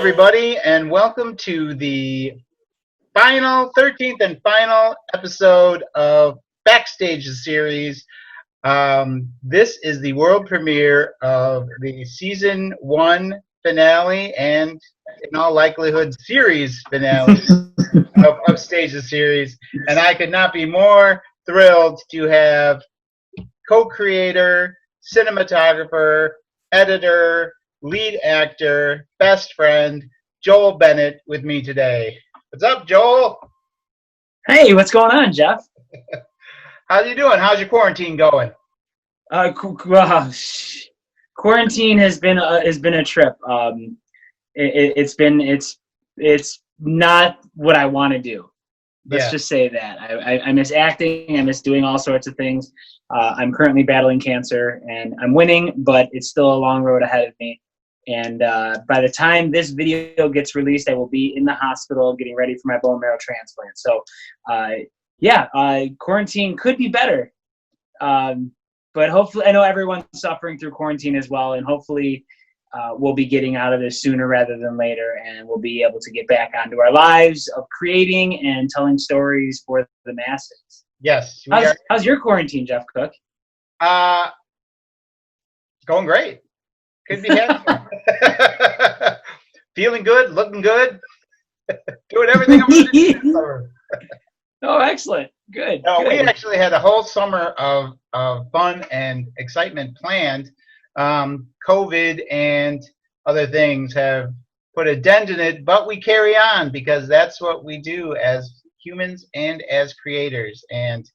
everybody, and welcome to the 13th and final episode of Backstaged The Series. This is the world premiere of the Season 1 finale and, in all likelihood, series finale of Upstaged The Series. And I could not be more thrilled to have co-creator, cinematographer, editor, lead actor, best friend, Joel Bennett with me today. What's up, Joel? Hey, what's going on, Jeff? How you doing? How's your quarantine going? Quarantine has been a trip. It's not what I want to do. Let's just say that. I miss acting. I miss doing all sorts of things. I'm currently battling cancer, and I'm winning, but it's still a long road ahead of me. And by the time this video gets released, I will be in the hospital getting ready for my bone marrow transplant. So, quarantine could be better. But hopefully, I know everyone's suffering through quarantine as well, and hopefully we'll be getting out of this sooner rather than later, and we'll be able to get back onto our lives of creating and telling stories for the masses. Yes. How's your quarantine, Jeff Cook? Going great. Could be happy. Feeling good, looking good, doing everything I'm going to do. Oh, excellent. Good. No, good. We actually had a whole summer of fun and excitement planned. COVID and other things have put a dent in it, but we carry on because that's what we do as humans and as creators. And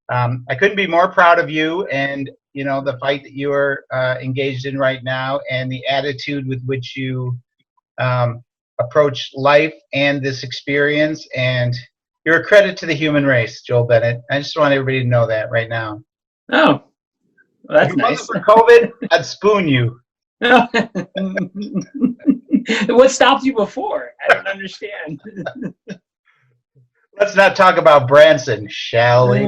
I couldn't be more proud of you and the fight that you are engaged in right now, and the attitude with which you approach life and this experience. And you're a credit to the human race, Joel Bennett. I just want everybody to know that right now. Oh, well, that's nice. If it wasn't for COVID, I'd spoon you. What stopped you before? I don't understand. Let's not talk about Branson, shall we?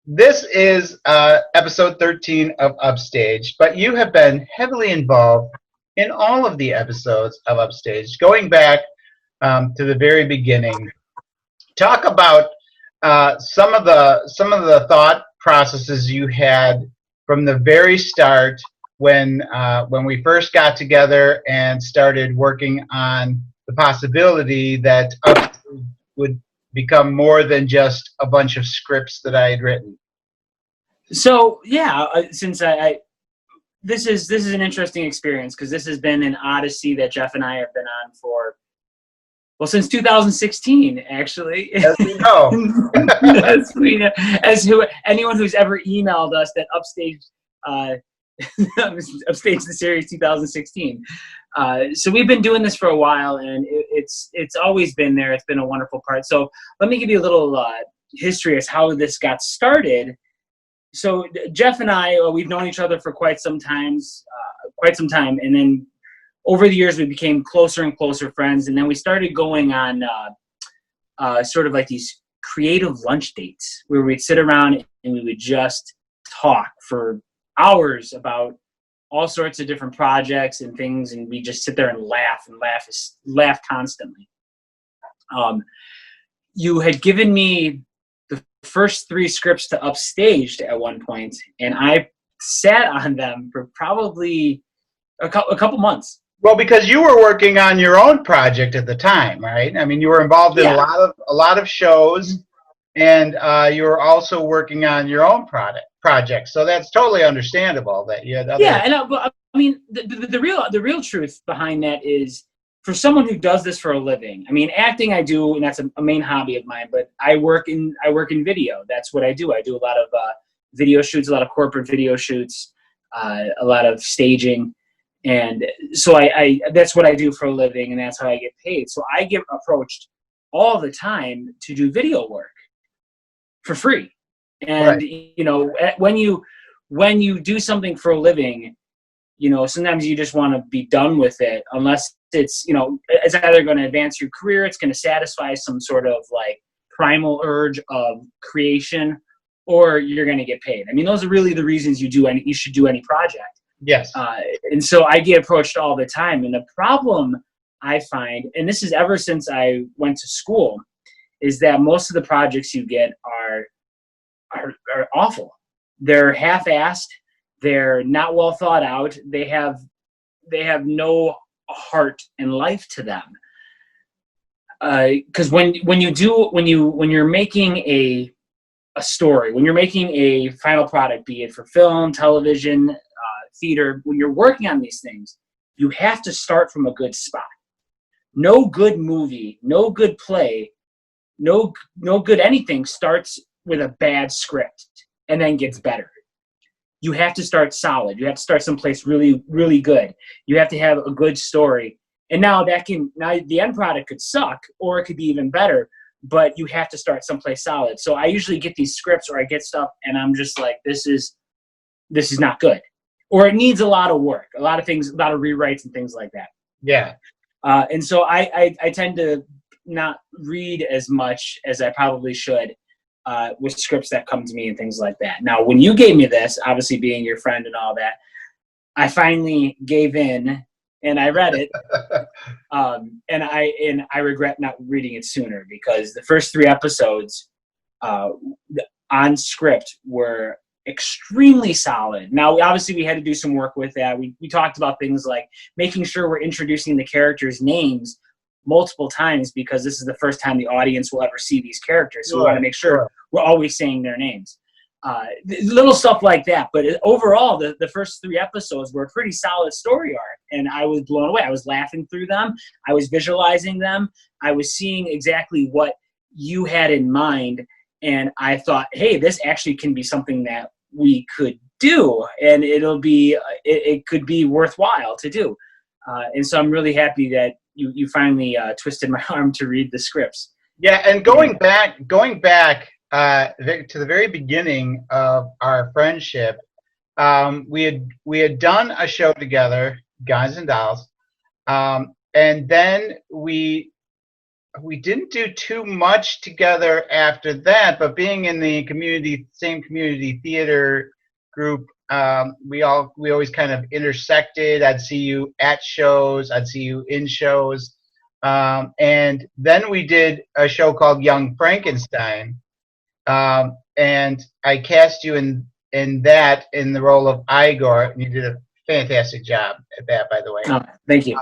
This is episode 13 of Upstage, but you have been heavily involved in all of the episodes of Upstage, going back to the very beginning. Talk about some of the thought processes you had from the very start when we first got together and started working on the possibility that Upstage would become more than just a bunch of scripts that I had written. So since this is an interesting experience, because this has been an odyssey that Jeff and I have been on since 2016, actually. As we know. Anyone who's ever emailed us that Upstaged The Series 2016. So we've been doing this for a while, and it's always been there. It's been a wonderful part. So let me give you a little history as how this got started. So Jeff and I, we've known each other for quite some time, and then over the years we became closer and closer friends, and then we started going on sort of like these creative lunch dates where we'd sit around and we would just talk for hours about all sorts of different projects and things, and we just sit there and laugh constantly. You had given me the first 3 scripts to Upstaged at one point, and I sat on them for probably a couple months. Well, because you were working on your own project at the time, right? I mean, you were involved in a lot of shows, and you were also working on your own project. So that's totally understandable that you had other. Yeah, but I mean, the real truth behind that is, for someone who does this for a living, I mean, acting I do, and that's a main hobby of mine. But I work in video. That's what I do. I do a lot of video shoots, a lot of corporate video shoots, a lot of staging. And so I that's what I do for a living, and that's how I get paid. So I get approached all the time to do video work for free. And when you do something for a living, sometimes you just want to be done with it, unless it's it's either going to advance your career, it's going to satisfy some sort of like primal urge of creation, or you're going to get paid. I mean, those are really the reasons you should do any project. Yes. And so I get approached all the time. And the problem I find, and this is ever since I went to school, is that most of the projects you get are awful. They're half-assed. They're not well thought out. They have no heart and life to them. Because when you're making a story, when you're making a final product, be it for film, television, theater, when you're working on these things, you have to start from a good spot. No good movie, no good play, no good anything starts with a bad script and then gets better. You have to start solid. You have to start someplace really, really good. You have to have a good story. And now the end product could suck, or it could be even better, but you have to start someplace solid. So I usually get these scripts, or I get stuff and I'm just like, this is not good. Or it needs a lot of work, a lot of things, a lot of rewrites and things like that. Yeah. And so I tend to not read as much as I probably should with scripts that come to me and things like that. Now, when you gave me this, obviously being your friend and all that, I finally gave in and I read it. And I regret not reading it sooner, because the first 3 episodes on script were extremely solid. Now, obviously, we had to do some work with that. We talked about things like making sure we're introducing the characters' names multiple times, because this is the first time the audience will ever see these characters. So we want to make sure we're always saying their names. Little stuff like that. But overall, the first 3 episodes were a pretty solid story arc, and I was blown away. I was laughing through them. I was visualizing them. I was seeing exactly what you had in mind, and I thought, hey, this actually can be something that we could do, and it could be worthwhile to do. And so I'm really happy that you finally twisted my arm to read the scripts. Yeah, and going back to the very beginning of our friendship, we had done a show together, Guys and Dolls, and then we didn't do too much together after that. But being in the same community theater group, we always kind of intersected. I'd see you at shows, I'd see you in shows, and then we did a show called Young Frankenstein. And I cast you in the role of Igor, and you did a fantastic job at that, by the way. Oh, thank you.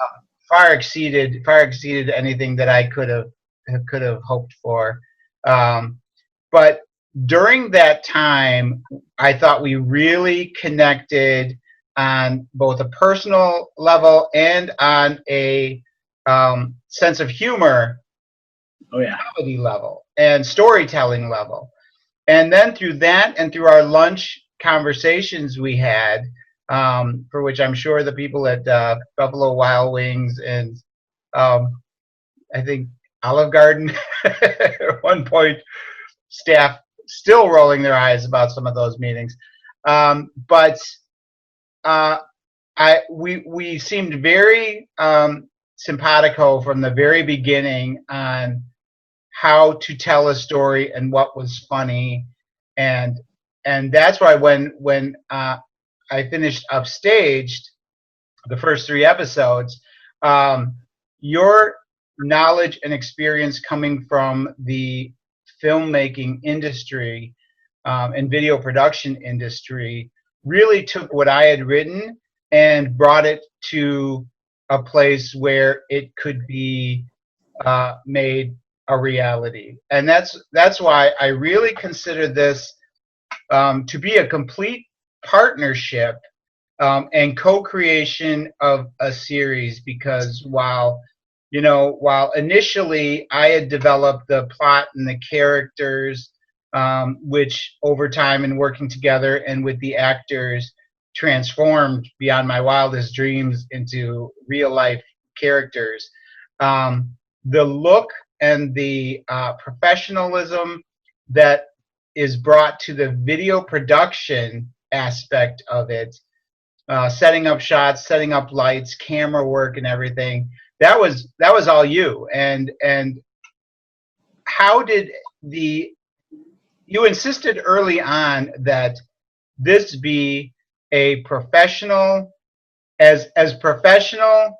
Far exceeded anything that I could have hoped for. But during that time, I thought we really connected on both a personal level and on a sense of humor, comedy level, and storytelling level. And then through that and through our lunch conversations we had, for which I'm sure the people at Buffalo Wild Wings and I think Olive Garden at one point, staff still rolling their eyes about some of those meetings. But we seemed very simpatico from the very beginning on how to tell a story and what was funny, and that's why when I finished Upstaged, the first 3 episodes, your knowledge and experience coming from the filmmaking industry and video production industry really took what I had written and brought it to a place where it could be made a reality. And that's why I really consider this to be a complete partnership and co-creation of a series, because while initially I had developed the plot and the characters, which over time and working together and with the actors transformed beyond my wildest dreams into real life characters, the look and the professionalism that is brought to the video production aspect of it, setting up shots, setting up lights, camera work, and everything, that was all you. And how did you insisted early on that this be a professional, as professional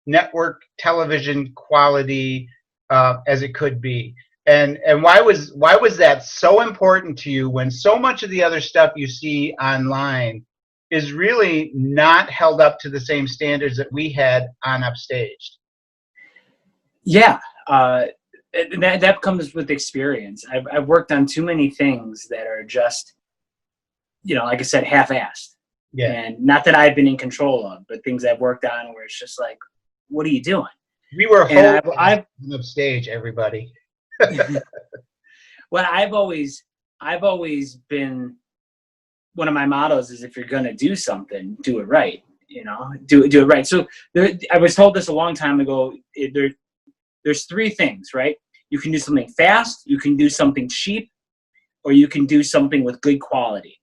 network television quality as it could be. And why was that so important to you when so much of the other stuff you see online is really not held up to the same standards that we had on Upstaged? Yeah, that comes with experience. I've worked on too many things that are just, like I said, half-assed. Yeah. And not that I've been in control of, but things I've worked on where it's just like, what are you doing? We were And I've Upstage, everybody. Well, I've always been, one of my mottos is, if you're gonna do something, do it right. Do it right. So I was told this a long time ago. There's three things, right? You can do something fast, you can do something cheap, or you can do something with good quality.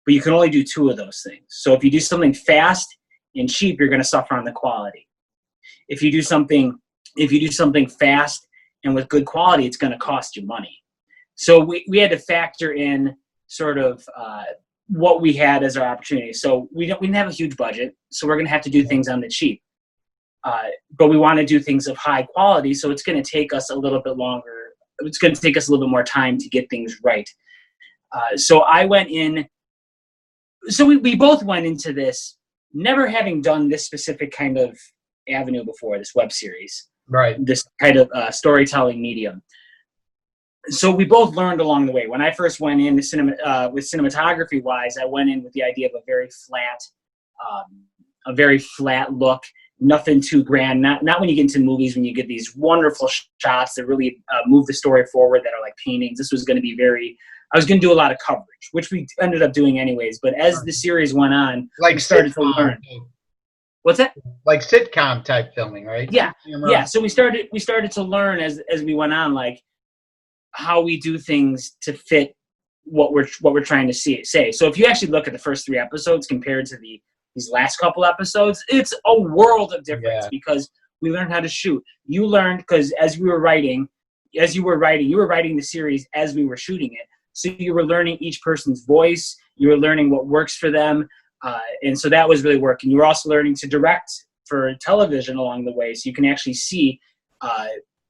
But you can only do two of those things. So if you do something fast and cheap, you're going to suffer on the quality. If you do something fast and with good quality, it's going to cost you money. So we had to factor in sort of what we had as our opportunity. So we didn't have a huge budget, so we're going to have to do things on the cheap. But we want to do things of high quality, so it's going to take us a little bit longer. It's going to take us a little bit more time to get things right. So I went in. So we both went into this never having done this specific kind of avenue before, this web series, right? This kind of storytelling medium. So we both learned along the way. When I first went in with cinematography wise, I went in with the idea of a very flat look, nothing too grand. Not when you get into movies, when you get these wonderful shots that really move the story forward, that are like paintings. This was going to be I was going to do a lot of coverage, which we ended up doing anyways. But as the series went on, like we started to learn. What's that? Like sitcom type filming, right? Yeah. So we started to learn as we went on, like how we do things to fit what we're trying to say. So if you actually look at the first 3 episodes compared to these last couple episodes, it's a world of difference because we learned how to shoot. You learned because as you were writing the series as we were shooting it. So you were learning each person's voice. You were learning what works for them. And so that was really working. You were also learning to direct for television along the way. So you can actually see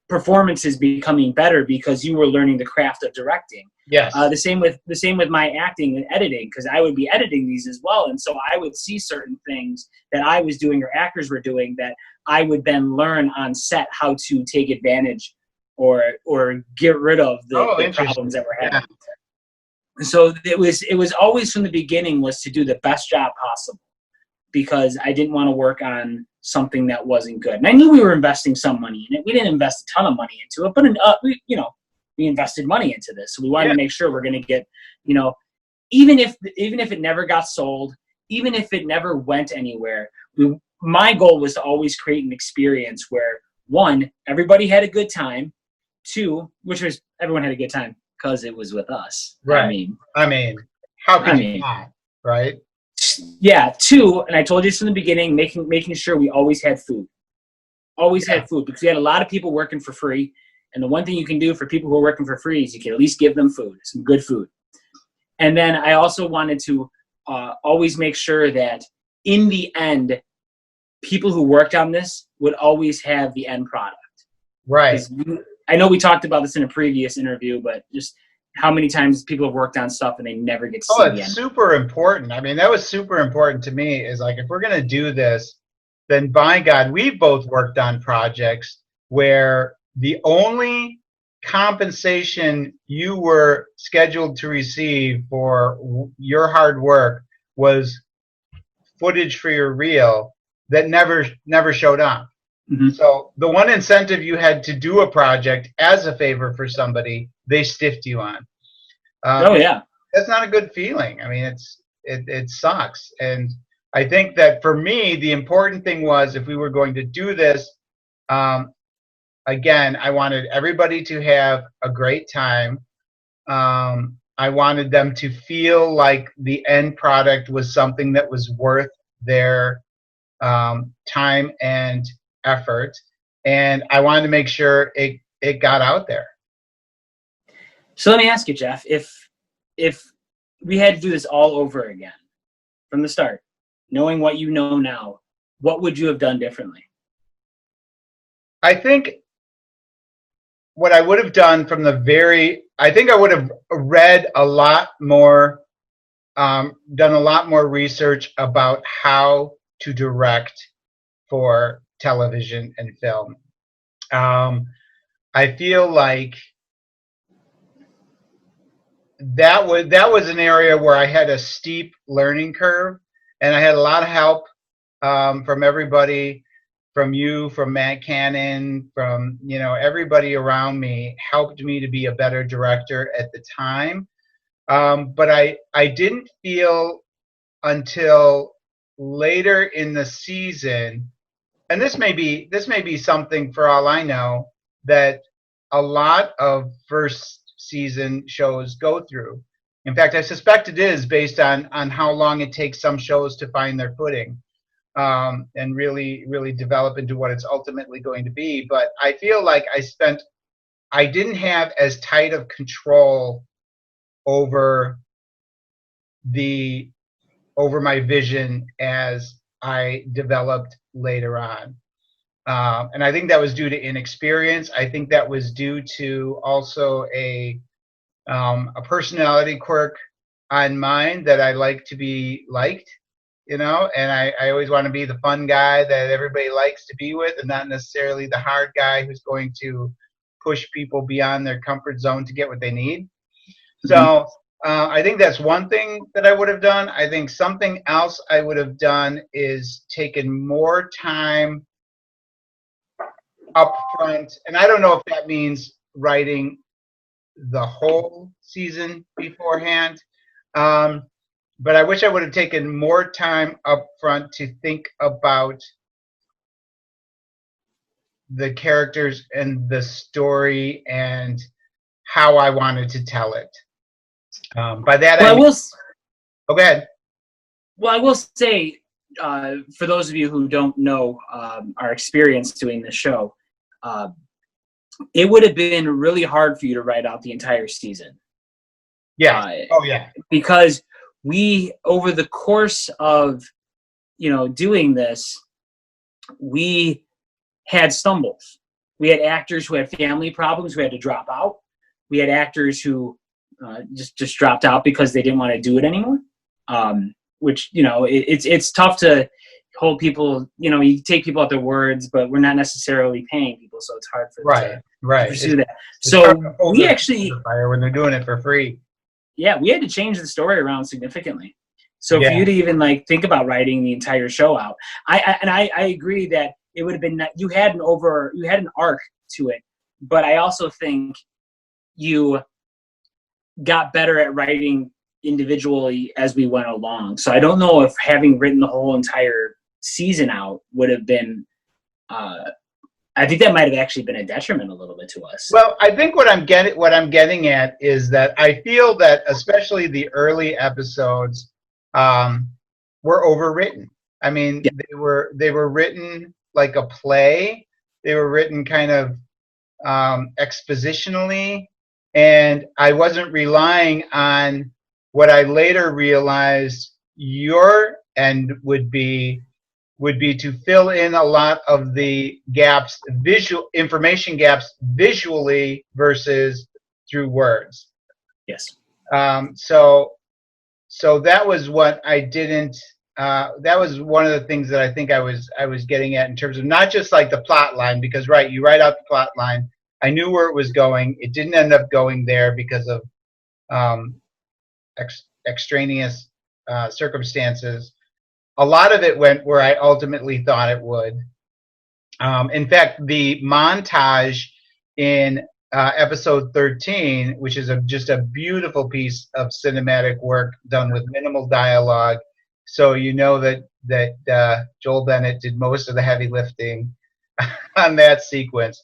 performances becoming better because you were learning the craft of directing. Yes. The same with my acting and editing, because I would be editing these as well. And so I would see certain things that I was doing or actors were doing that I would then learn on set how to take advantage or get rid of the problems that we're having. Yeah. So it was always from the beginning was to do the best job possible, because I didn't want to work on something that wasn't good. And I knew we were investing some money in it. We didn't invest a ton of money into it, but we invested money into this. So we wanted to make sure we're going to get, even if it never got sold, even if it never went anywhere, my goal was to always create an experience where, 1, everybody had a good time. 2, which was everyone had a good time because it was with us. Right. I mean, how could you not? Right. Yeah. 2, and I told you this in the beginning, making sure we always had food. Always had food, because we had a lot of people working for free. And the one thing you can do for people who are working for free is you can at least give them food, some good food. And then I also wanted to always make sure that in the end, people who worked on this would always have the end product. Right. I know we talked about this in a previous interview, but just how many times people have worked on stuff and they never get to see the end. It's super important. I mean, that was super important to me, is like, if we're going to do this, then by God, we've both worked on projects where the only compensation you were scheduled to receive for your hard work was footage for your reel that never showed up. Mm-hmm. So the one incentive you had to do a project as a favor for somebody, they stiffed you on. That's not a good feeling. I mean, it sucks. And I think that for me, the important thing was, if we were going to do this, again, I wanted everybody to have a great time. I wanted them to feel like the end product was something that was worth their time and effort, and I wanted to make sure it got out there. So let me ask you, Jeff, if we had to do this all over again from the start, knowing what you know now, what would you have done differently? I think what I would have done from I think I would have read a lot more, done a lot more research about how to direct for television and film. I feel like that was an area where I had a steep learning curve, and I had a lot of help from everybody, from you, from Matt Cannon, from everybody around me helped me to be a better director at the time. But I didn't feel until later in the season, and this may be something, for all I know, that a lot of first season shows go through. In fact, I suspect it is, based on how long it takes some shows to find their footing, and really develop into what it's ultimately going to be. But I feel like I didn't have as tight of control over my vision as I developed later on. And I think that was due to inexperience. I think that was due to also a personality quirk on mine, that I like to be liked, and I always want to be the fun guy that everybody likes to be with, and not necessarily the hard guy who's going to push people beyond their comfort zone to get what they need. So I think that's one thing that I would have done. I think something else I would have done is taken more time up front, and I don't know if that means writing the whole season beforehand, but I wish I would have taken more time up front to think about the characters and the story and how I wanted to tell it. By that, go ahead. Well, I will say, for those of you who don't know our experience doing this show, it would have been really hard for you to write out the entire season. Yeah. Oh, yeah. Because we, over the course of, doing this, we had stumbles. We had actors who had family problems who had to drop out. We had actors who just dropped out because they didn't want to do it anymore. Which, it's tough to hold people, you take people at their words, but we're not necessarily paying people, so it's hard for them to pursue that. So we actually, when they're doing it for free. Yeah, we had to change the story around significantly. So for you to even think about writing the entire show out, I agree that it would have been, you had an arc to it, but I also think you got better at writing individually as we went along. So I don't know if having written the whole entire season out would have been, I think that might have actually been a detriment a little bit to us. Well, I think what I'm getting at is that I feel that especially the early episodes were overwritten. I mean, they were written like a play. They were written kind of expositionally, and I wasn't relying on what I later realized your end would be to fill in a lot of the gaps, information gaps, visually versus through words. Yes. So that was what I didn't. That was one of the things that I think I was getting at in terms of not just like the plot line, because you write out the plot line. I knew where it was going. It didn't end up going there because of extraneous circumstances. A lot of it went where I ultimately thought it would. In fact, the montage in episode 13, which is just a beautiful piece of cinematic work done with minimal dialogue, so that Joel Bennett did most of the heavy lifting on that sequence.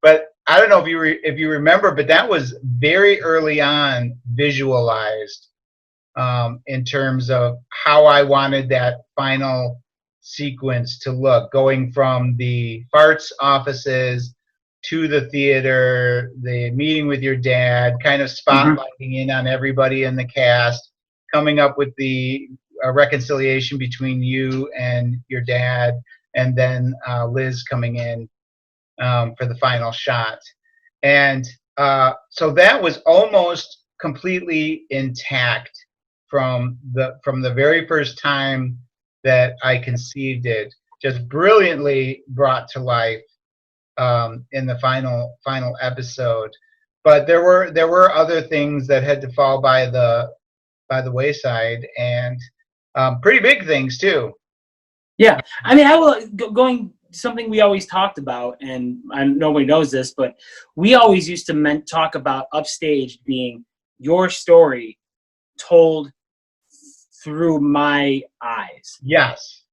But I don't know if you remember, but that was very early on visualized. In terms of how I wanted that final sequence to look, going from the farts offices to the theater, the meeting with your dad, kind of spotlighting in on everybody in the cast, coming up with the a reconciliation between you and your dad, and then Liz coming in for the final shot. And so that was almost completely intact from the very first time that I conceived it, just brilliantly brought to life in the final episode. But there were other things that had to fall by the wayside, and pretty big things too. Yeah, I mean, going something we always talked about, and nobody knows this, but we always used to talk about Upstaged being your story told through my eyes. Yes.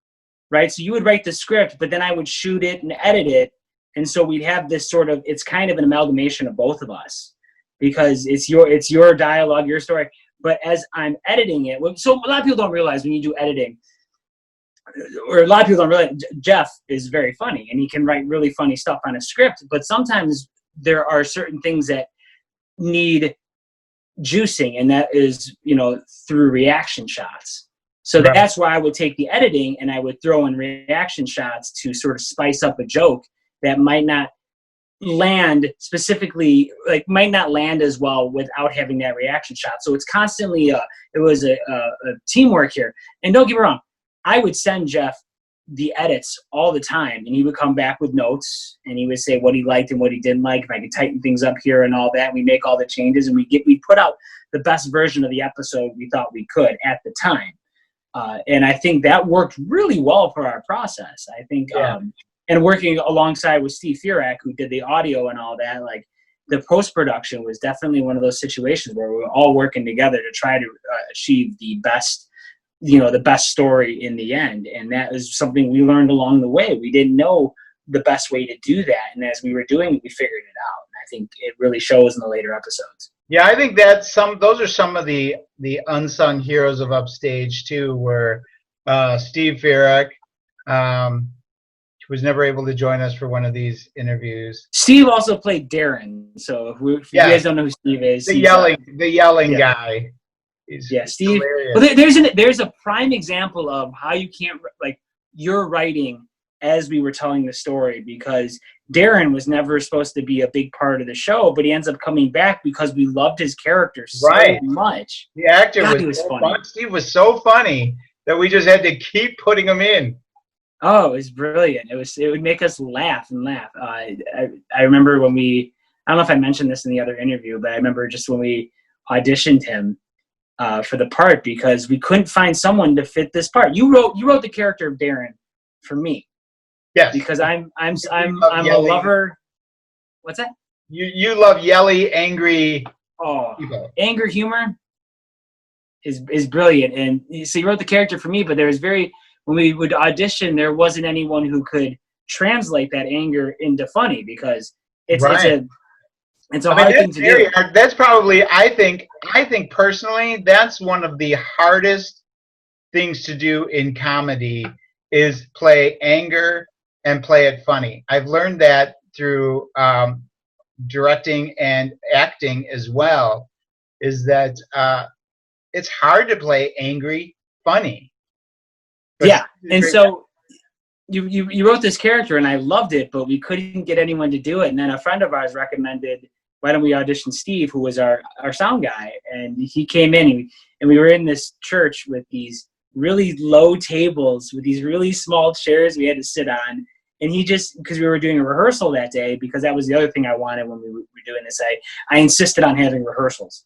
Right? So you would write the script, but then I would shoot it and edit it. And so we'd have this sort of, it's kind of an amalgamation of both of us, because it's your dialogue, your story. But as I'm editing it, so a lot of people don't realize when you do editing, or a lot of people don't realize, Jeff is very funny and he can write really funny stuff on a script, but sometimes there are certain things that need juicing, and that is, through reaction shots. So right. That's why I would take the editing and I would throw in reaction shots to sort of spice up a joke that might not land specifically, might not land as well without having that reaction shot. So it's constantly it was a teamwork here. And don't get me wrong, I would send Jeff the edits all the time, and he would come back with notes, and he would say what he liked and what he didn't like, if I could tighten things up here and all that. We make all the changes, and we put out the best version of the episode we thought we could at the time. And I think that worked really well for our process. I think, and working alongside with Steve Ferrick, who did the audio and all that, the post-production was definitely one of those situations where we were all working together to try to achieve the best story in the end. And that is something we learned along the way. We didn't know the best way to do that. And as we were doing it, we figured it out. And I think it really shows in the later episodes. Yeah, I think those are some of the unsung heroes of Upstage too, where Steve Ferrick, was never able to join us for one of these interviews. Steve also played Darren. So if you guys don't know who Steve is, the yelling guy. Steve. Hilarious. Well, there's a prime example of how you can't, you're writing as we were telling the story, because Darren was never supposed to be a big part of the show, but he ends up coming back because we loved his character so much. The actor was so funny. Steve was so funny that we just had to keep putting him in. Oh, it was brilliant. It would make us laugh and laugh. I remember when I don't know if I mentioned this in the other interview, but I remember just when we auditioned him for the part, because we couldn't find someone to fit this part. You wrote the character of Darren for me. Yes. Because I'm a lover. What's that? You love yelly, angry people. Anger humor is brilliant. And so you wrote the character for me, but when we would audition, there wasn't anyone who could translate that anger into funny, because it's a hard thing to do. That's probably, I think personally, that's one of the hardest things to do in comedy, is play anger and play it funny. I've learned that through directing and acting as well, is that it's hard to play angry funny. But so you wrote this character, and I loved it, but we couldn't get anyone to do it. And then a friend of ours recommended, why don't we audition Steve, who was our sound guy? And he came in, and we were in this church with these really low tables with these really small chairs we had to sit on. And he just, because we were doing a rehearsal that day, because that was the other thing I wanted when we were doing this, I insisted on having rehearsals.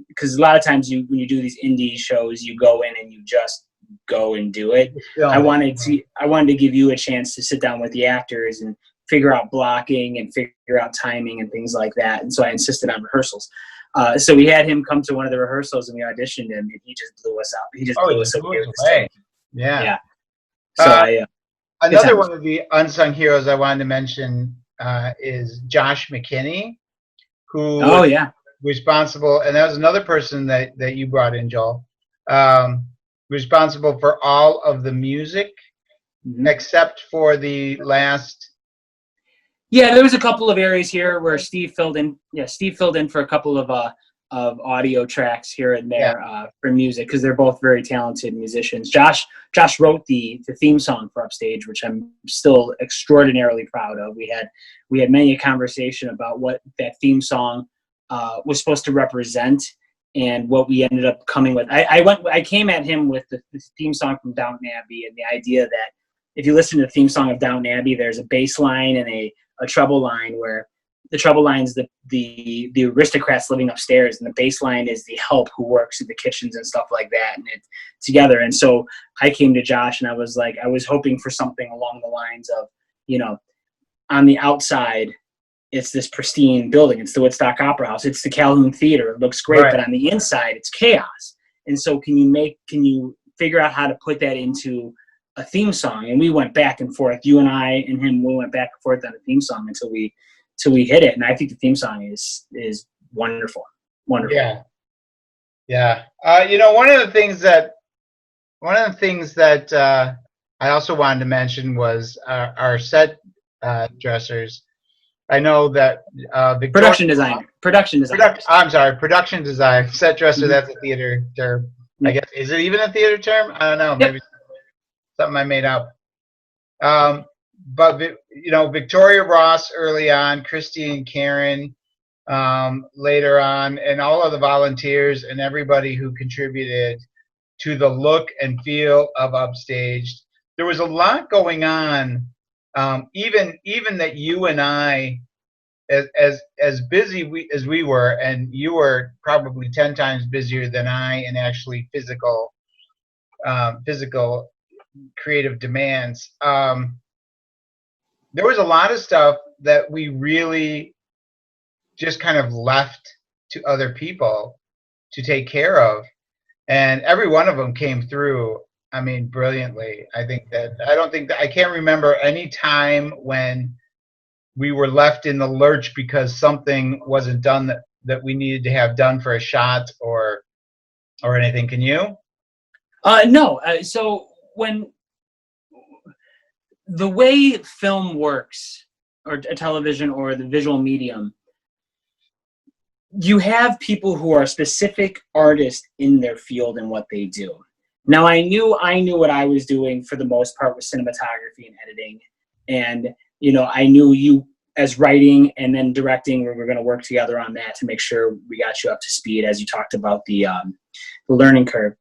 Because a lot of times when you do these indie shows, you go in and you just go and do it. I wanted to give you a chance to sit down with the actors and figure out blocking and figure out timing and things like that. And so I insisted on rehearsals. So we had him come to one of the rehearsals, and we auditioned him, and he just blew us out. He just blew us away. Yeah. So another one of the unsung heroes I wanted to mention is Josh McKinney, who was responsible, and that was another person that you brought in, Joel, responsible for all of the music, except for the last. Yeah, there was a couple of areas here where Steve filled in. Yeah, Steve filled in for a couple of audio tracks here and there for music, because they're both very talented musicians. Josh wrote the theme song for Upstage, which I'm still extraordinarily proud of. We had many a conversation about what that theme song was supposed to represent and what we ended up coming with. I came at him with the theme song from Downton Abbey, and the idea that if you listen to the theme song of Downton Abbey, there's a bass line and a treble line, where the treble line is the aristocrats living upstairs, and the bass line is the help who works in the kitchens and stuff like that, and it together. And so I came to Josh and I was like, I was hoping for something along the lines of, on the outside, it's this pristine building. It's the Woodstock Opera House. It's the Calhoun Theater. It looks great, but on the inside, it's chaos. And so can you figure out how to put that into a theme song? And we went back and forth. You and I and him, we went back and forth on a theme song until we hit it. And I think the theme song is wonderful. Wonderful. Yeah. Yeah. One of the things that I also wanted to mention was our set dressers. I know that production design. I'm sorry, production design. Set dresser, Mm-hmm. That's a theater term. I guess, is it even a theater term? I don't know. Yep. Maybe something I made up. But Victoria Ross early on, Christy and Karen later on, and all of the volunteers and everybody who contributed to the look and feel of Upstaged. There was a lot going on. Even that you and I, as busy as we were, and you were probably 10 times busier than I in actually physical creative demands. There was a lot of stuff that we really just kind of left to other people to take care of, and every one of them came through. I mean, brilliantly. I can't remember any time when we were left in the lurch because something wasn't done that we needed to have done for a shot or anything. Can you? No. So when the way film works, or television, or the visual medium, you have people who are specific artists in their field and what they do. Now, I knew what I was doing for the most part with cinematography and editing, and I knew you as writing and then directing. We were going to work together on that to make sure we got you up to speed, as you talked about the learning curve.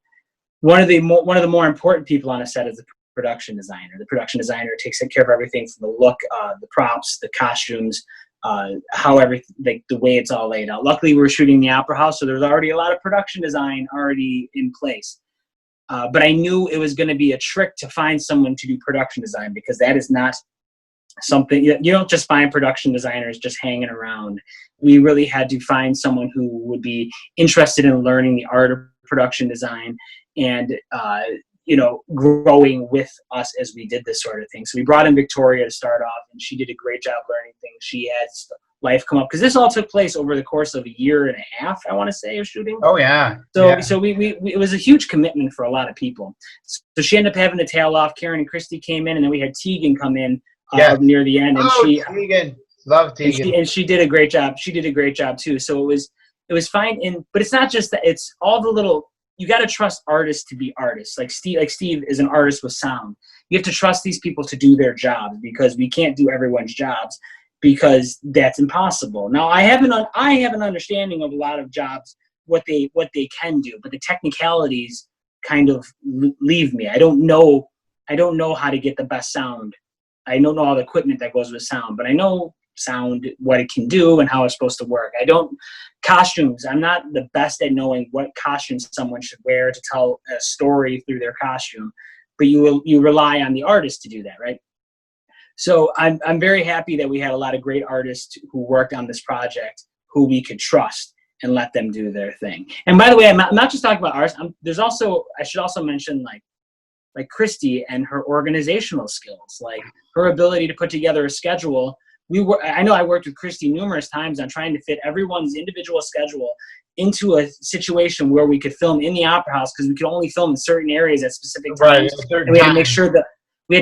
One of the more important people on a set is the production designer. The production designer takes care of everything from the look, the props, the costumes, how everything, the way it's all laid out. Luckily, we were shooting the Opera House, so there's already a lot of production design already in place. But I knew it was going to be a trick to find someone to do production design, because that is not something, you don't just find production designers just hanging around. We really had to find someone who would be interested in learning the art of production design and, growing with us as we did this sort of thing. So we brought in Victoria to start off, and she did a great job learning things. She had life come up, because this all took place over the course of a year and a half, I want to say, of shooting. Oh yeah. So yeah. So we it was a huge commitment for a lot of people. So she ended up having to tail off. Karen and Christy came in, and then we had Tegan come in near the end, and Tegan, love Tegan, and she did a great job. She did a great job too. So it was fine. But it's not just that. It's all the little. You got to trust artists to be artists. Like Steve is an artist with sound. You have to trust these people to do their jobs, because we can't do everyone's jobs, because that's impossible. Now I have an understanding of a lot of jobs, what they can do, but the technicalities kind of leave me. I don't know how to get the best sound. I don't know all the equipment that goes with sound, but I know sound, what it can do and how it's supposed to work. Costumes, I'm not the best at knowing what costumes someone should wear to tell a story through their costume, but you rely on the artist to do that, right? So I'm very happy that we had a lot of great artists who worked on this project, who we could trust and let them do their thing. And by the way, I'm not just talking about artists. I should also mention like Christy and her organizational skills, like her ability to put together a schedule. I know I worked with Christy numerous times on trying to fit everyone's individual schedule into a situation where we could film in the Opera House, because we could only film in certain areas at specific times. Right, and we had to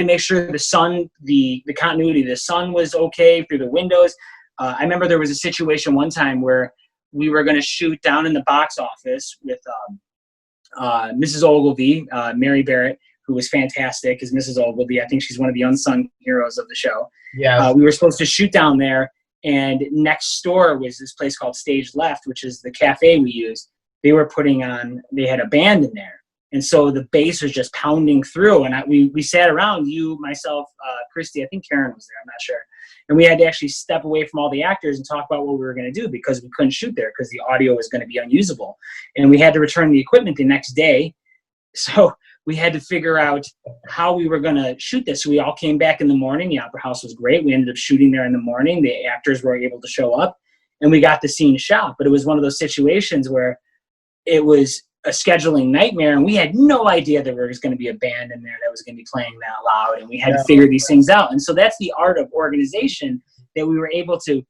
make sure the sun, the continuity, the sun was okay through the windows. I remember there was a situation one time where we were going to shoot down in the box office with Mrs. Ogilvy, Mary Barrett, who was fantastic as Mrs. Ogilvy. I think she's one of the unsung heroes of the show. Yes. We were supposed to shoot down there, and next door was this place called Stage Left, which is the cafe we use. They had a band in there. And so the bass was just pounding through, and we sat around, you, myself, Christy, I think Karen was there, I'm not sure. And we had to actually step away from all the actors and talk about what we were going to do because we couldn't shoot there because the audio was going to be unusable. And we had to return the equipment the next day. So we had to figure out how we were going to shoot this. So we all came back in the morning. The Opera House was great. We ended up shooting there in the morning. The actors were able to show up, and we got the scene shot. But it was one of those situations where it was a scheduling nightmare, and we had no idea that there was going to be a band in there that was going to be playing that loud, and we had to figure these things out. And so that's the art of organization, that we were able to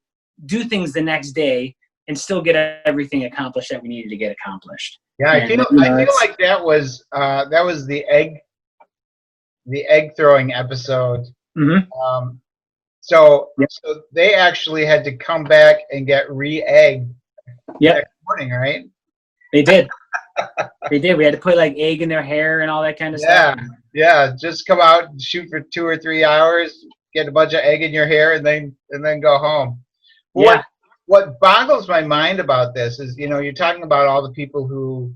do things the next day and still get everything accomplished that we needed to get accomplished. Yeah, I feel like that was the egg throwing episode. Mm-hmm. So they actually had to come back and get re-egged the next morning, right? They did. They did. We had to put like egg in their hair and all that kind of stuff. Yeah. Just come out and shoot for 2 or 3 hours, get a bunch of egg in your hair, and then go home. What boggles my mind about this is, you're talking about all the people who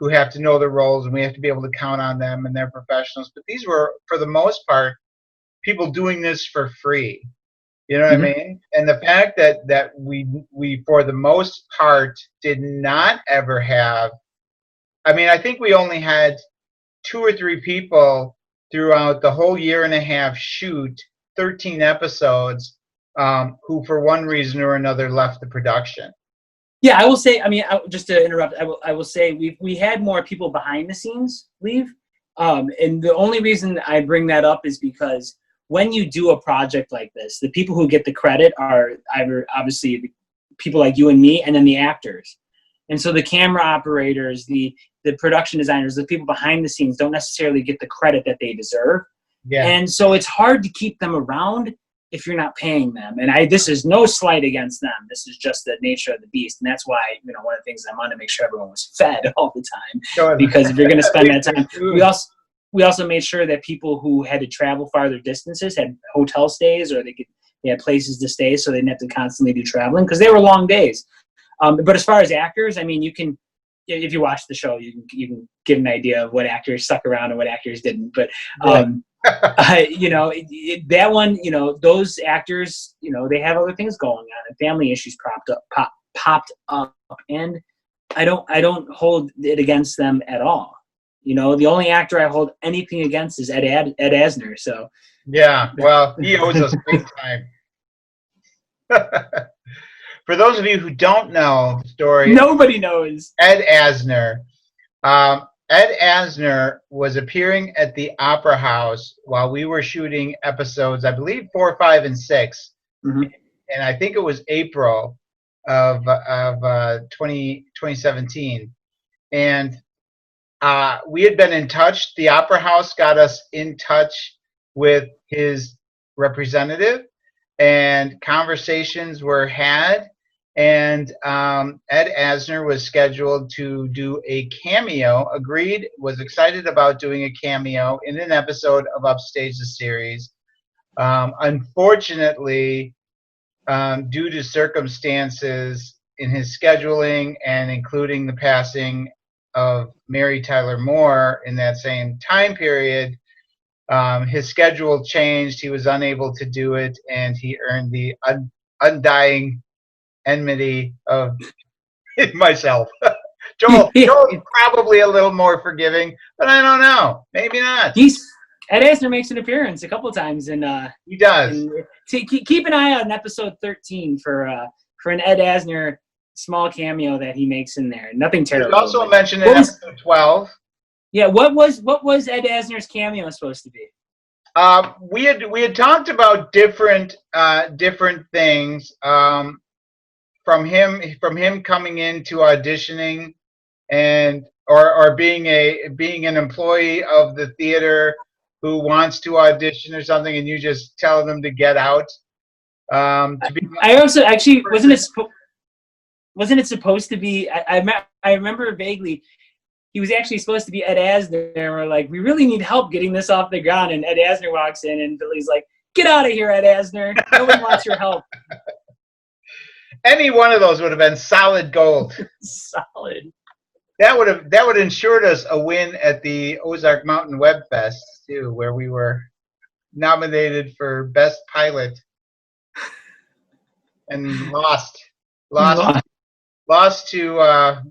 have to know their roles, and we have to be able to count on them, and they're professionals. But these were, for the most part, people doing this for free. You know what I mean? And the fact that we for the most part did not ever have. I mean, I think we only had 2 or 3 people throughout the whole year and a half shoot 13 episodes who, for one reason or another, left the production. Yeah, I will say. I mean, just to interrupt, I will say we had more people behind the scenes leave, and the only reason I bring that up is because when you do a project like this, the people who get the credit are either obviously the people like you and me, and then the actors. And so the camera operators, the production designers, the people behind the scenes don't necessarily get the credit that they deserve. Yeah. And so it's hard to keep them around if you're not paying them. And this is no slight against them. This is just the nature of the beast. And that's why, one of the things I wanted to make sure everyone was fed all the time. Sure. Because if you're going to spend that time, we also made sure that people who had to travel farther distances had hotel stays, or they had places to stay, so they didn't have to constantly do traveling, because they were long days. But as far as actors, I mean, you can, if you watch the show, you can get an idea of what actors stuck around and what actors didn't. But that one, those actors, they have other things going on, and family issues popped up, and I don't hold it against them at all. The only actor I hold anything against is Ed Asner. So yeah, well, he owes us big time. For those of you who don't know the story, nobody knows Ed Asner. Ed Asner was appearing at the Opera House while we were shooting episodes, I believe 4, 5, and 6, and I think it was April of 2017, and we had been in touch. The Opera House got us in touch with his representative, and conversations were had. And Ed Asner was scheduled to do a cameo, was excited about doing a cameo in an episode of Upstage the Series. Unfortunately, due to circumstances in his scheduling, and including the passing of Mary Tyler Moore in that same time period, his schedule changed. He was unable to do it, and he earned the undying enmity of myself. Joel's probably a little more forgiving, but I don't know. Maybe not. Ed Asner makes an appearance a couple of times, and he does. Keep an eye on episode 13 for an Ed Asner small cameo that he makes in there. Nothing terrible. There's also a mention in episode 12. Yeah, what was Ed Asner's cameo supposed to be? We had talked about different things. From him coming into auditioning, and or being an employee of the theater who wants to audition or something, and you just tell them to get out. I also actually wasn't it. wasn't it supposed to be? I remember vaguely. He was actually supposed to be Ed Asner, and we're like, we really need help getting this off the ground. And Ed Asner walks in, and Billy's like, get out of here, Ed Asner. Nobody wants your help. Any one of those would have been solid gold. Solid. That would have ensured us a win at the Ozark Mountain Web Fest too, where we were nominated for best pilot and lost to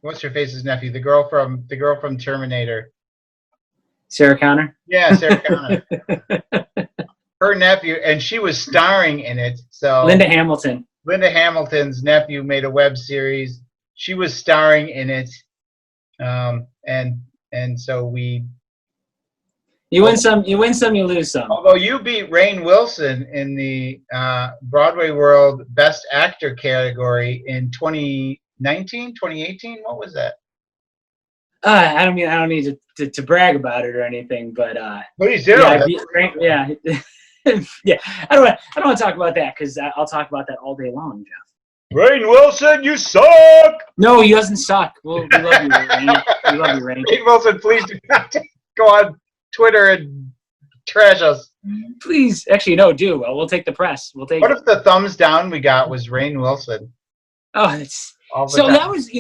what's her face's nephew, the girl from Terminator. Sarah Connor? Yeah, Sarah Connor. Her nephew, and she was starring in it. So Linda Hamilton. Linda Hamilton's nephew made a web series. She was starring in it. And so we You win some, you lose some. Although you beat Rainn Wilson in the Broadway World Best Actor category in 2019, 2018, what was that? I don't need to brag about it or anything, but Please do. Yeah, yeah. I don't want to talk about that because I'll talk about that all day long, Jeff. Rainn Wilson, you suck. No, he doesn't suck. We love you, Rainn. We love you, Rainn. Rainn Wilson, please do not go on Twitter and trash us. Please, actually, no, do. We'll take the press. We'll take. What if the thumbs down we got was Rainn Wilson? Oh, it's so time. That was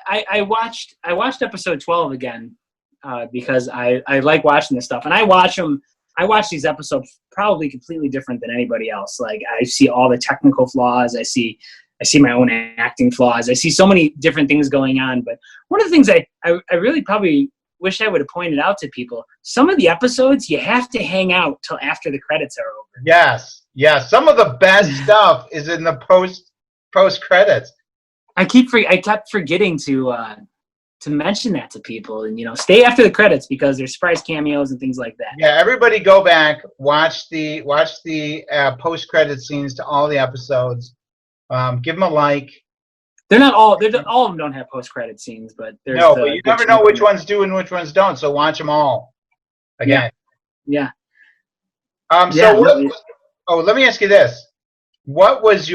I watched episode 12 again because I like watching this stuff, and I watch these episodes probably completely different than anybody else. Like I see all the technical flaws. I see my own acting flaws. I see so many different things going on. But one of the things I really probably wish I would have pointed out to people, some of the episodes you have to hang out till after the credits are over. Yes. Some of the best stuff is in the post credits. I kept forgetting to mention that to people, and stay after the credits because there's surprise cameos and things like that. Yeah, everybody go back, watch the post credit scenes to all the episodes. Give them a like. All of them don't have post credit scenes, but there's but you never know which ones do and which ones don't. So watch them all again. Yeah. So let me ask you this: what was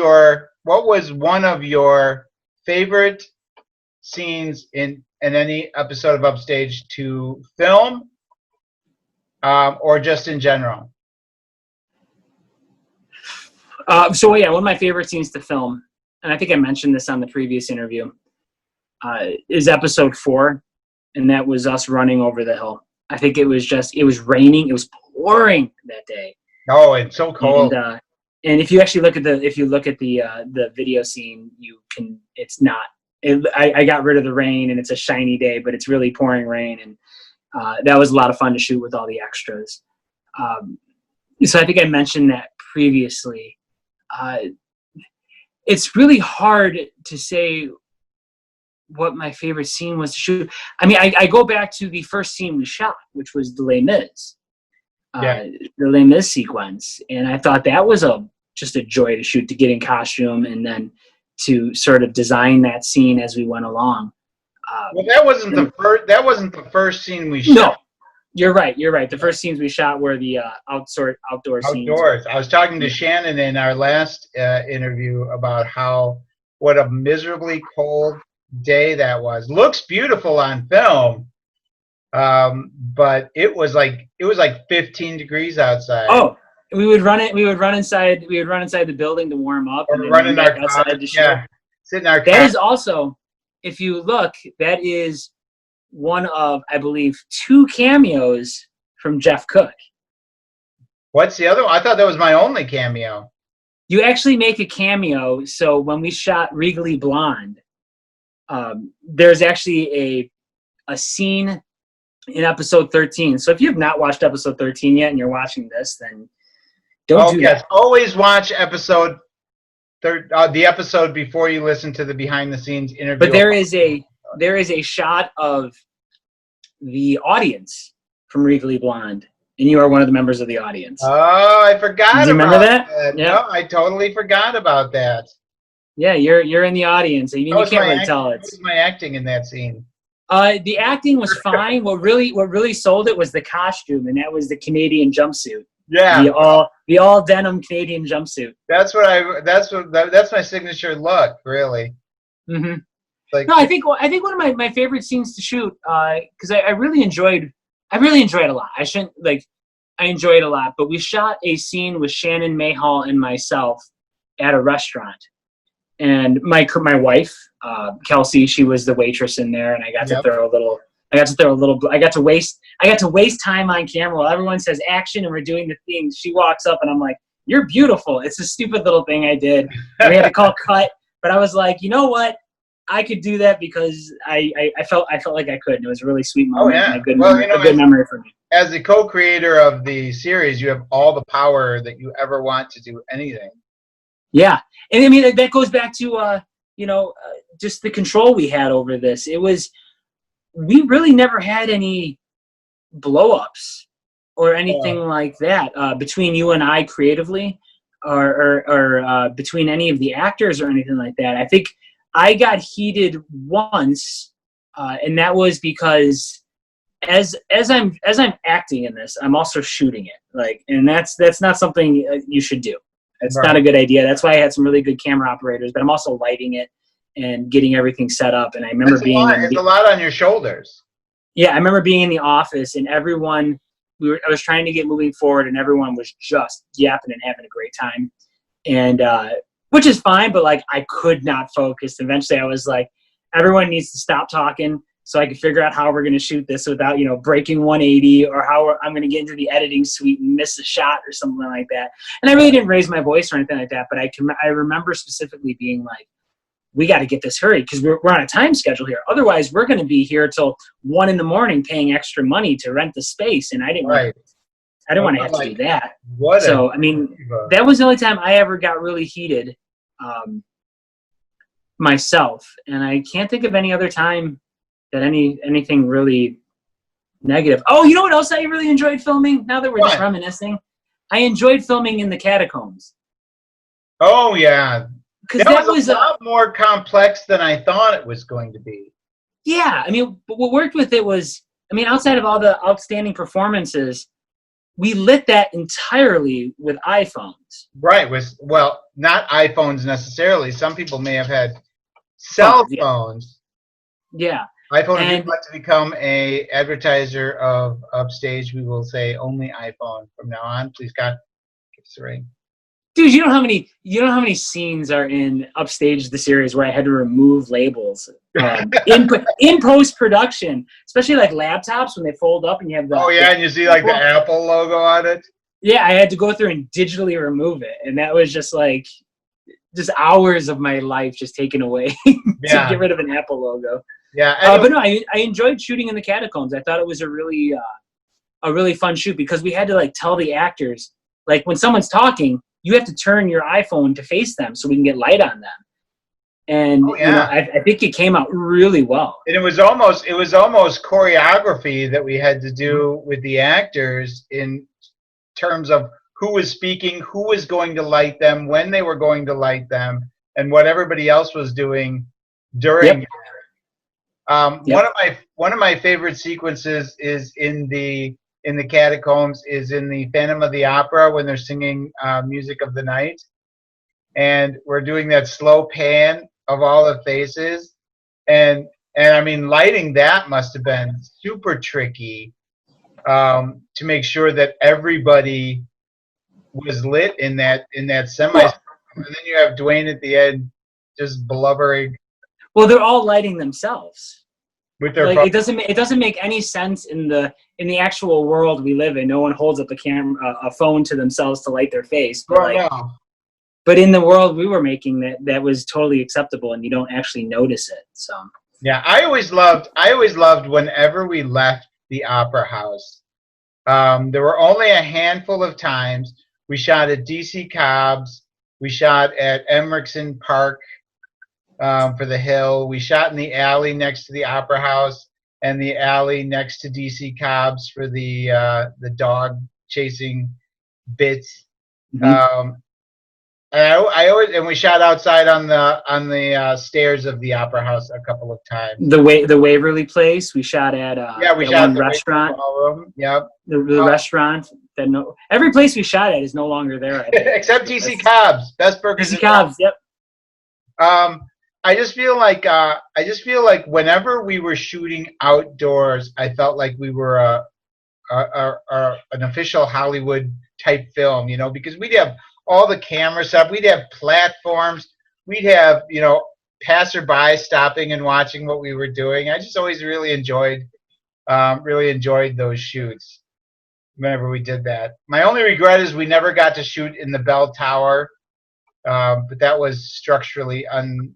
one of your favorite scenes in any episode of Upstage to film, or just in general? One of my favorite scenes to film, and I think I mentioned this on the previous interview, is episode 4, and that was us running over the hill. I think it was raining, it was pouring that day. Oh, it's so cold. And if you actually look at the video scene, I got rid of the rain, and it's a shiny day, but it's really pouring rain, and that was a lot of fun to shoot with all the extras. So I think I mentioned that previously. It's really hard to say what my favorite scene was to shoot. I mean, I go back to the first scene we shot, which was the Les Mis. The Les Mis sequence, and I thought that was just a joy to shoot, to get in costume and then to sort of design that scene as we went along. Well, that wasn't the first scene we shot. No, you're right. The first scenes we shot were the outdoor scenes. Outdoors. I was talking to Shannon in our last interview about what a miserably cold day that was. Looks beautiful on film. But it was like 15 degrees outside. Oh, we would run inside the building to warm up, or run in our car. Yeah, sit in our car. That is also, if you look, that is one of, I believe, 2 cameos from Jeff Cook. What's the other one? I thought that was my only cameo. You actually make a cameo. So when we shot Regally Blonde, there's actually a scene in episode 13. So if you have not watched episode 13 yet and you're watching this, then don't do that. Always watch the episode before you listen to the behind the scenes interview. But there is a shot of the audience from Regally Blonde, and you are one of the members of the audience. Oh, I forgot. Do you remember that? Yeah. No, I totally forgot about that. Yeah, you're in the audience. I mean, you can't really tell it. What was my acting in that scene? The acting was fine. What really sold it was the costume, and that was the Canadian jumpsuit Yeah. The all denim Canadian jumpsuit. That's my signature look, really. Mm-hmm. Like, no, I think one of my favorite scenes to shoot, because I really enjoyed it a lot. I enjoyed it a lot, but we shot a scene with Shannon Mayhall and myself at a restaurant, and my wife, Kelsey, she was the waitress in there, and I got to waste time on camera while everyone says action and we're doing the thing. She walks up and I'm like, "You're beautiful." It's a stupid little thing I did. We had to call cut, but I was like, you know what? I could do that because I felt like I could. And it was a really sweet moment. Oh, yeah. And a good memory for me. As the co-creator of the series, you have all the power that you ever want to do anything. Yeah. And I mean, that goes back to, just the control we had over this. We really never had any blow-ups or anything like that between you and I creatively or between any of the actors or anything like that. I think I got heated once, and that was because as I'm acting in this, I'm also shooting it. And that's not something you should do. It's not a good idea. That's why I had some really good camera operators, but I'm also lighting it and getting everything set up. And I remember it's a lot on your shoulders. Yeah, I remember being in the office and everyone. I was trying to get moving forward, and everyone was just yapping and having a great time, and which is fine. But I could not focus. Eventually, I was like, everyone needs to stop talking so I could figure out how we're going to shoot this without breaking 180 or how I'm going to get into the editing suite and miss a shot or something like that. And I really didn't raise my voice or anything like that. But I remember specifically being like, we got to get this hurried because we're on a time schedule here. Otherwise, we're going to be here till 1 a.m. paying extra money to rent the space, and I didn't want to have to do that. That was the only time I ever got really heated myself, and I can't think of any other time that anything really negative. Oh, you know what else I really enjoyed filming? Now that we're just reminiscing, I enjoyed filming in the Catacombs. Oh yeah. That was a lot more complex than I thought it was going to be. Yeah, but what worked with it was, outside of all the outstanding performances, we lit that entirely with iPhones. Right, not iPhones necessarily. Some people may have had cell phones. Yeah. iPhone, if you'd like to become a advertiser of Upstage, we will say only iPhone from now on. Please, God, give us a ring. Dude, you know how many scenes are in Upstaged the series where I had to remove labels in post-production, especially laptops when they fold up and you have the and you see the Apple logo on it. Yeah, I had to go through and digitally remove it, and that was just hours of my life just taken away to get rid of an Apple logo. Yeah, but no, I enjoyed shooting in the Catacombs. I thought it was a really fun shoot because we had to tell the actors when someone's talking, you have to turn your iPhone to face them so we can get light on them. And I think it came out really well. And it was almost choreography that we had to do with the actors in terms of who was speaking, who was going to light them, when they were going to light them, and what everybody else was doing during. One of my favorite sequences is in the Catacombs is in the Phantom of the Opera when they're singing Music of the Night, and we're doing that slow pan of all the faces, and lighting that must have been super tricky to make sure that everybody was lit in that semi. And then you have Dwayne at the end just blubbering. Well, they're all lighting themselves. With their it doesn't make any sense in the actual world we live in. No one holds up a phone to themselves to light their face. But in the world we were making, that was totally acceptable, and you don't actually notice it. So yeah, I always loved whenever we left the opera house. There were only a handful of times we shot at DC Cobbs, we shot at Emmerson Park. For the hill, we shot in the alley next to the opera house and the alley next to DC Cobbs for the dog chasing bits. Mm-hmm. And we shot outside on the stairs of the opera house a couple of times. The Waverly Place we shot at. We shot at the restaurant. Ballroom. Yep. The restaurant. every place we shot at is no longer there. I think. Except TC Cobb's, best burgers. TC Cobb's, yep. I just feel like whenever we were shooting outdoors, I felt like we were an official Hollywood type film, you know, because we'd have all the camera stuff, we'd have platforms, we'd have, you know, passerby stopping and watching what we were doing. I just always really enjoyed those shoots whenever we did that. My only regret is we never got to shoot in the bell tower, but that was structurally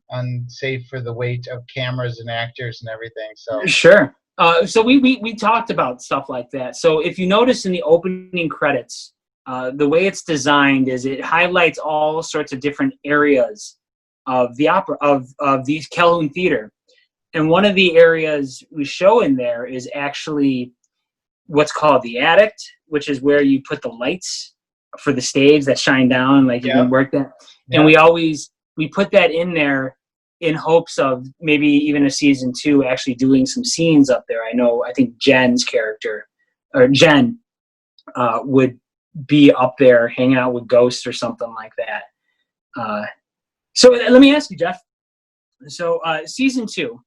unsafe for the weight of cameras and actors and everything. So sure. So we talked about stuff like that. So if you notice in the opening credits, the way it's designed is it highlights all sorts of different areas of the opera of the Calhoun Theater, and one of the areas we show in there is actually what's called the attic, which is where you put the lights for the stage that shine down, like you can work that. Yeah. And we put that in there in hopes of maybe even a season 2 actually doing some scenes up there. I think Jen's character, or Jen, would be up there hanging out with ghosts or something like that. So let me ask you, Jeff. So season 2,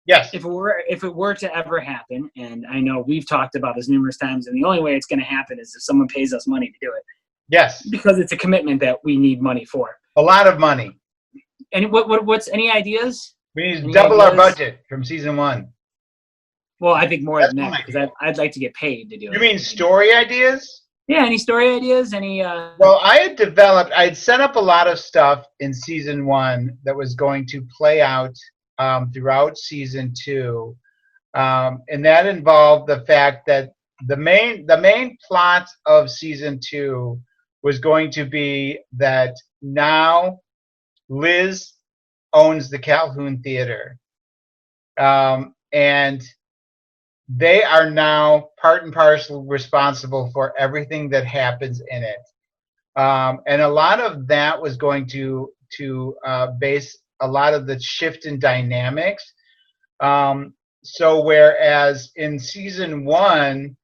yes, if it were to ever happen, and I know we've talked about this numerous times, and the only way it's going to happen is if someone pays us money to do it. Yes, because it's a commitment that we need money for. A lot of money. And what's any ideas? We need to double our budget from season 1. Well, I think more than that, because I'd like to get paid to do it. You mean story ideas? Yeah, any story ideas? Well, I had set up a lot of stuff in season 1 that was going to play out throughout season 2. And that involved the fact that the main plot of season 2 was going to be that now Liz owns the Calhoun Theater. And they are now part and parcel responsible for everything that happens in it. And a lot of that was going to base a lot of the shift in dynamics. So whereas in season 1,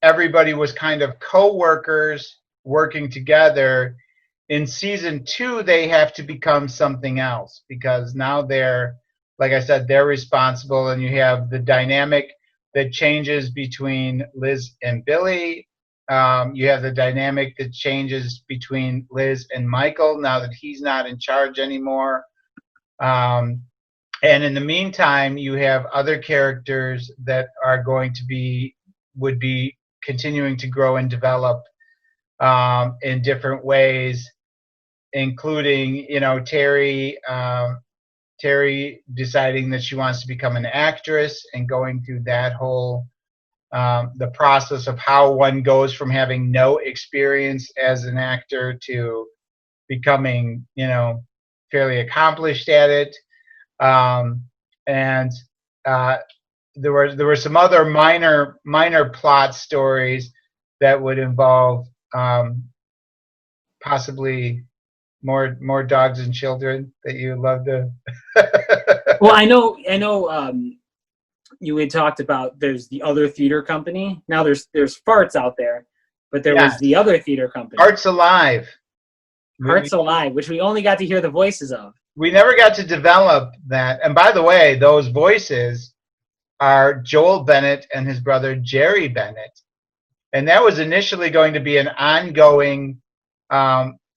everybody was kind of co-workers working together, in season 2 they have to become something else, because now they're, like I said, they're responsible, and you have the dynamic that changes between Liz and Billy. You have the dynamic that changes between Liz and Michael now that he's not in charge anymore. And in the meantime, you have other characters that are would be continuing to grow and develop in different ways, including, you know, Terry deciding that she wants to become an actress and going through that whole the process of how one goes from having no experience as an actor to becoming, you know, fairly accomplished at it. And there were some other minor plot stories that would involve possibly more dogs and children that you would love to. Well, I know. You had talked about there's the other theater company. Now there's Farts out there, but there was the other theater company. Hearts Alive. Hearts Alive, which we only got to hear the voices of. We never got to develop that. And by the way, those voices are Joel Bennett and his brother Jerry Bennett. And that was initially going to be an ongoing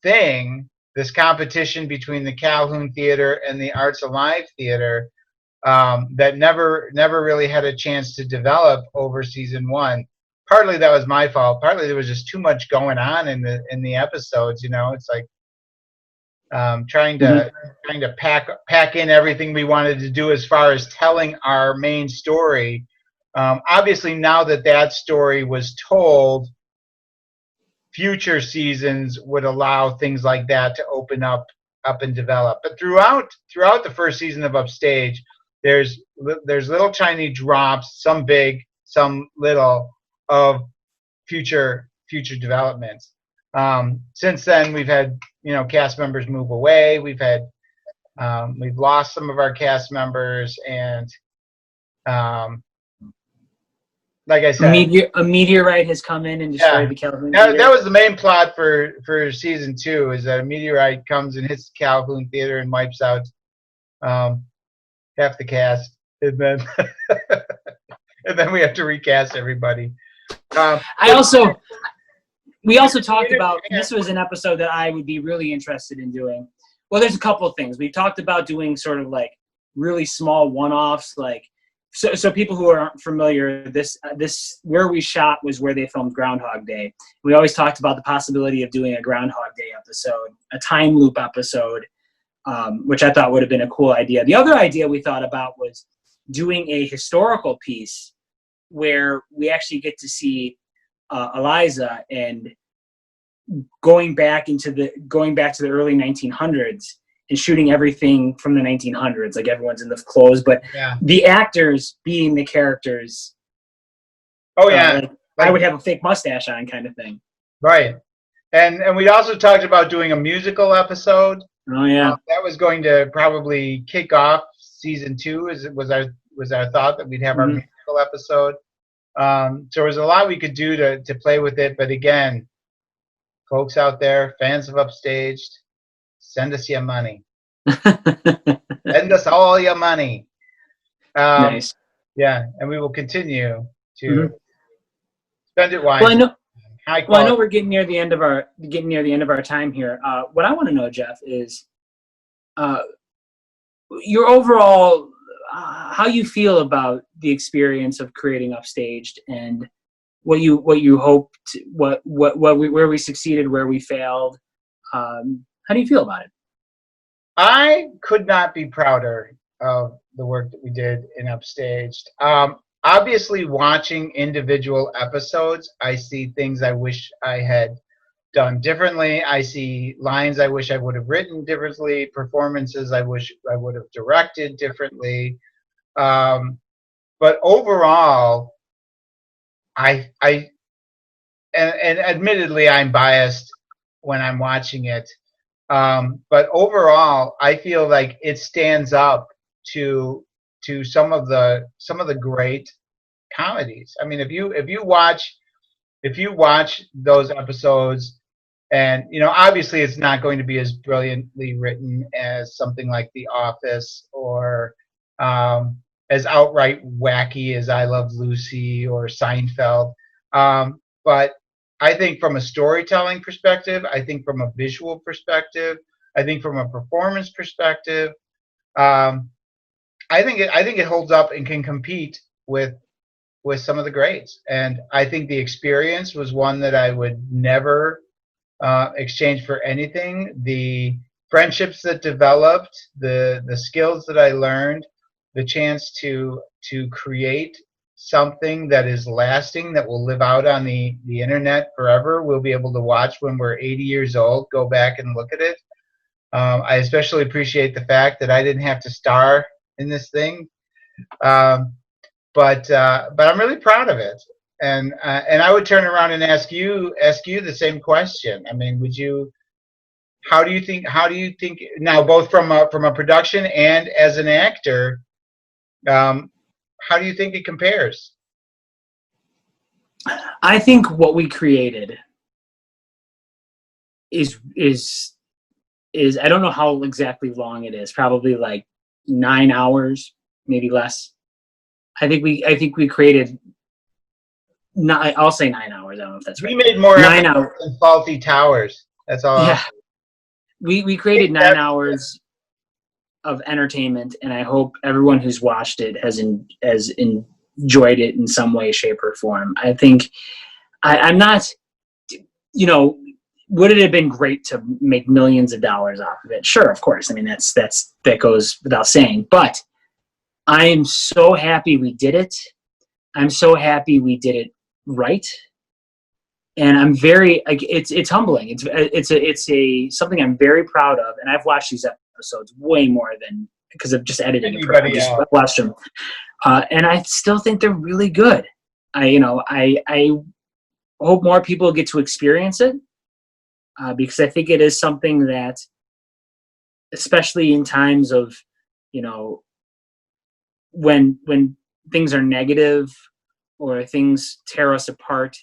thing, this competition between the Calhoun Theater and the Arts Alive Theater, that never really had a chance to develop over season 1. Partly that was my fault. Partly there was just too much going on in the episodes. You know, it's like trying to pack in everything we wanted to do as far as telling our main story. Obviously, now that story was told, future seasons would allow things like that to open up and develop. But throughout the first season of Upstage, there's little tiny drops, some big, some little, of future developments. Since then, we've had, you know, cast members move away. We've lost some of our cast members, and like I said, A meteorite has come in and destroyed the Calhoun Theater. That was the main plot for season 2, is that a meteorite comes and hits the Calhoun Theater and wipes out half the cast, and then and then we have to recast everybody. We also talked about, this was an episode that I would be really interested in doing. Well, there's a couple of things. We talked about doing sort of like really small one-offs, like, so people who aren't familiar, this where we shot was where they filmed Groundhog Day. We always talked about the possibility of doing a Groundhog Day episode, a time loop episode, which I thought would have been a cool idea. The other idea we thought about was doing a historical piece where we actually get to see Eliza and going back to the early 1900s and shooting everything from the 1900s, like everyone's in the clothes, but the actors being the characters. Oh yeah, I would have a fake mustache on, kind of thing. Right, and we also talked about doing a musical episode. Oh yeah, that was going to probably kick off season 2. Was our thought that we'd have our musical episode. So there was a lot we could do to play with it, but again, folks out there, fans of Upstaged, send us your money. Send us all your money. Nice. Yeah, and we will continue to spend it wisely. Well, I know we're getting near the end of our time here. What I want to know, Jeff, is your overall how you feel about the experience of creating Upstaged, and what you hoped, where we succeeded, where we failed. How do you feel about it? I could not be prouder of the work that we did in Upstaged. Obviously, watching individual episodes, I see things I wish I had done differently. I see lines I wish I would have written differently, performances I wish I would have directed differently. But overall, and admittedly, I'm biased when I'm watching it. But overall, I feel like it stands up to some of the great comedies. I mean, if you watch those episodes, and obviously it's not going to be as brilliantly written as something like The Office, or as outright wacky as I Love Lucy or Seinfeld. But I think from a storytelling perspective, I think from a visual perspective, I think from a performance perspective, I think it holds up and can compete with some of the greats. And I think the experience was one that I would never exchange for anything. The friendships that developed, the skills that I learned, the chance to create something that is lasting, that will live out on the internet forever. We'll be able to watch when we're 80 years old, go back and look at it. I especially appreciate the fact that I didn't have to star in this thing, but I'm really proud of it. And I would turn around and ask you the same question. I mean, how do you think now, both from a production and as an actor, how do you think it compares? I think what we created is I don't know how exactly long it is. Probably like 9 hours, maybe less. I think we created. I'll say 9 hours. I don't know if that's right. We made more 9 hours than Faulty Towers. That's all. Yeah, we created 9 hours of entertainment, and I hope everyone who's watched it has enjoyed it in some way, shape, or form. I think I'm not, would it have been great to make millions of dollars off of it? Sure, of course. I mean, that goes without saying. But I am so happy we did it. I'm so happy we did it right. And I'm very, it's humbling. It's something I'm very proud of. And I've watched these episodes way more than, because of just editing. I've watched them. And I still think they're really good. I hope more people get to experience it, because I think it is something that, especially in times of, when things are negative, or things tear us apart,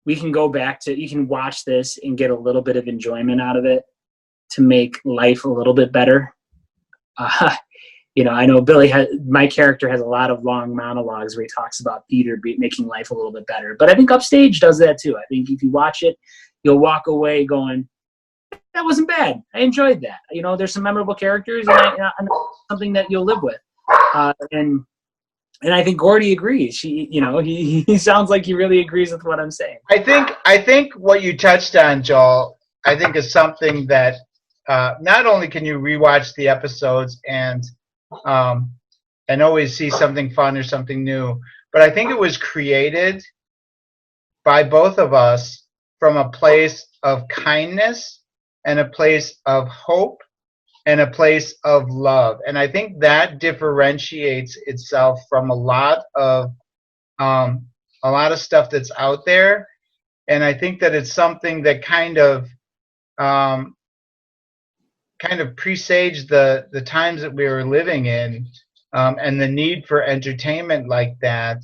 we can go back to, you can watch this and get a little bit of enjoyment out of it to make life a little bit better. You know, I know my character has a lot of long monologues where he talks about theater making life a little bit better. But I think Upstage does that too. I think if you watch it, you'll walk away going, that wasn't bad. I enjoyed that. You know, there's some memorable characters, and something that you'll live with. And I think Gordy agrees. He sounds like he really agrees with what I'm saying. I think what you touched on, Joel, I think is something that not only can you rewatch the episodes and always see something fun or something new, but I think it was created by both of us from a place of kindness and a place of hope and a place of love. And I think that differentiates itself from a lot of stuff that's out there. And I think that it's something that kind of presaged the times that we were living in, and the need for entertainment like that,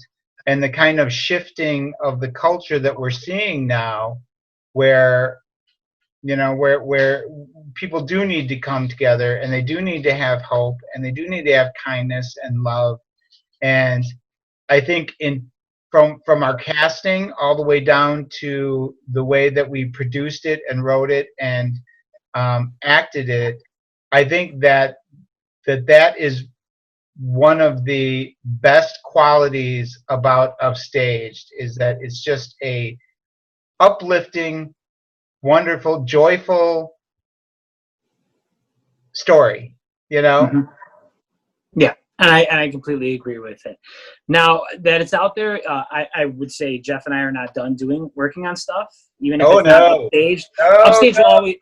and the kind of shifting of the culture that we're seeing now, where where people do need to come together, and they do need to have hope, and they do need to have kindness and love. And I think from our casting all the way down to the way that we produced it and wrote it and acted it, I think that is one of the best qualities about Upstaged, is that it's just a uplifting, wonderful, joyful story, Mm-hmm. Yeah, and I completely agree with it. Now that it's out there, I would say Jeff and I are not done working on stuff, even if it's not Upstaged.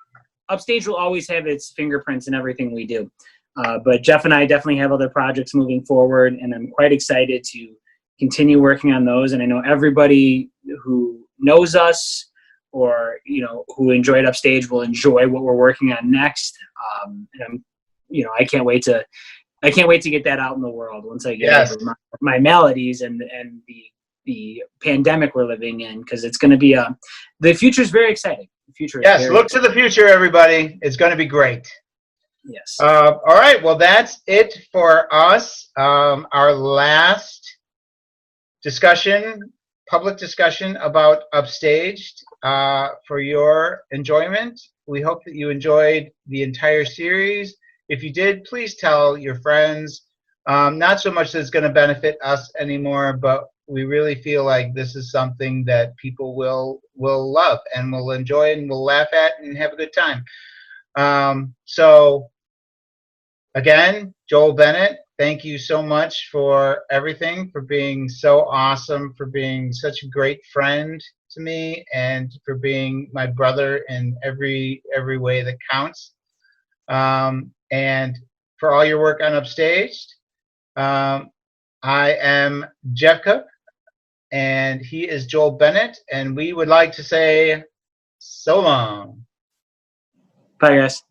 Upstage will always have its fingerprints in everything we do. But Jeff and I definitely have other projects moving forward, and I'm quite excited to continue working on those. And I know everybody who knows us or, who enjoyed Upstage will enjoy what we're working on next. And I can't wait to get that out in the world once I get over my maladies and the pandemic we're living in, because it's going to be the future is very exciting. The future is look to the future, everybody. It's going to be great. Yes. All right. Well, that's it for us. Our last public discussion about Upstaged, for your enjoyment. We hope that you enjoyed the entire series. If you did, please tell your friends. Not so much that it's going to benefit us anymore, but we really feel like this is something that people will love and will enjoy and will laugh at and have a good time. So, again, Joel Bennett, thank you so much for everything, for being so awesome, for being such a great friend to me, and for being my brother in every way that counts. And for all your work on Upstaged. I am Jeff Cook, and he is Joel Bennett, and we would like to say so long. Bye, guys.